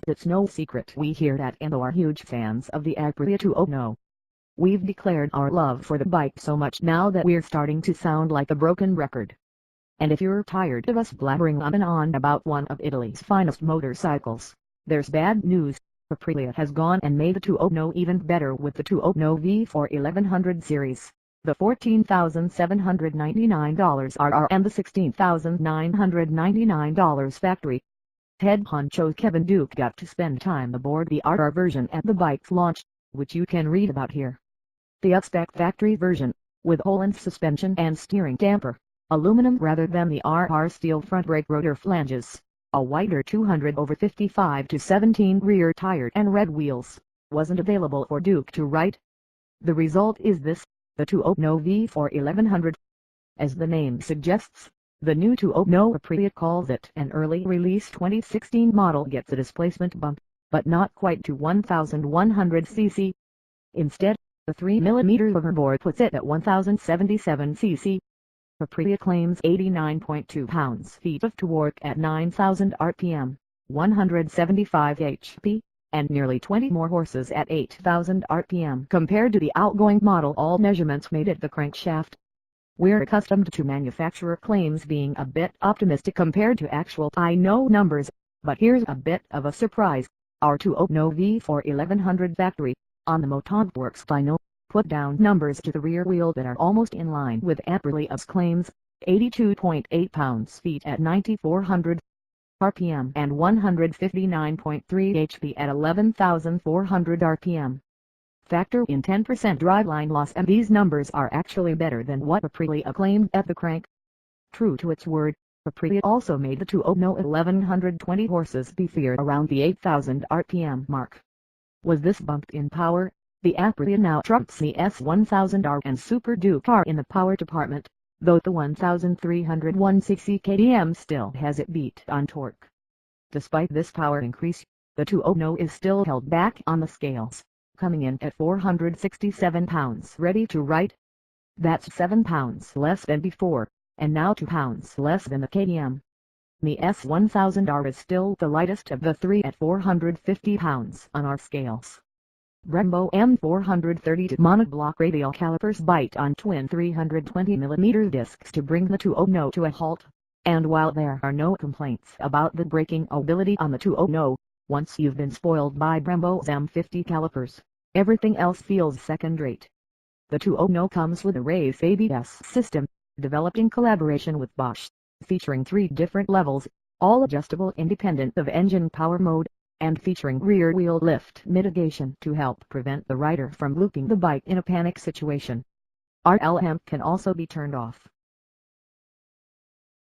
It's no secret we here at Endo are huge fans of the Aprilia Tuono. We've declared our love for the bike so much now that we're starting to sound like a broken record. And if you're tired of us blabbering on and on about one of Italy's finest motorcycles, there's bad news. Aprilia has gone and made the Tuono even better with the Tuono V4 1100 series, the $14,799 RR and the $16,999 factory. Head honcho Kevin Duke got to spend time aboard the RR version at the bike's launch, which you can read about here. The up-spec factory version, with Holland suspension and steering damper, aluminum rather than the RR steel front brake rotor flanges, a wider 200/55/17 rear tire and red wheels, wasn't available for Duke to ride. The result is this, the Tuono V4 1100. As the name suggests, the new Tuono Aprilia calls it an early release 2016 model gets a displacement bump, but not quite to 1100 cc. Instead, the 3mm hoverboard puts it at 1077 cc. Aprilia claims 89.2 pounds-feet of torque at 9,000 rpm, 175 HP, and nearly 20 more horses at 8,000 rpm compared to the outgoing model. All measurements made at the crankshaft. We're accustomed to manufacturer claims being a bit optimistic compared to actual numbers, but here's a bit of a surprise. Our Tuono V4 1100 factory, on the Motorworks dyno, put down numbers to the rear wheel that are almost in line with Aprilia's claims, 82.8 pounds-feet at 9,400 rpm and 159.3 HP at 11,400 rpm. Factor in 10% driveline loss, and these numbers are actually better than what Aprilia claimed at the crank. True to its word, Aprilia also made the Tuono 1120 horses beefier around the 8,000 rpm mark. Was this bump in power? The Aprilia now trumps the S1000R and Super Duke R in the power department, though the 1316 km still has it beat on torque. Despite this power increase, the Tuono is still held back on the scales, coming in at 467 pounds ready to ride. That's 7 pounds less than before, and now 2 pounds less than the KTM. The S1000R is still the lightest of the three at 450 pounds on our scales. Brembo M432 monoblock radial calipers bite on twin 320mm discs to bring the Tuono to a halt. And while there are no complaints about the braking ability on the Tuono, once you've been spoiled by Brembo's M50 calipers, everything else feels second-rate. The Tuono comes with a race ABS system, developed in collaboration with Bosch, featuring 3 different levels, all adjustable independent of engine power mode, and featuring rear-wheel lift mitigation to help prevent the rider from looping the bike in a panic situation. RLM can also be turned off.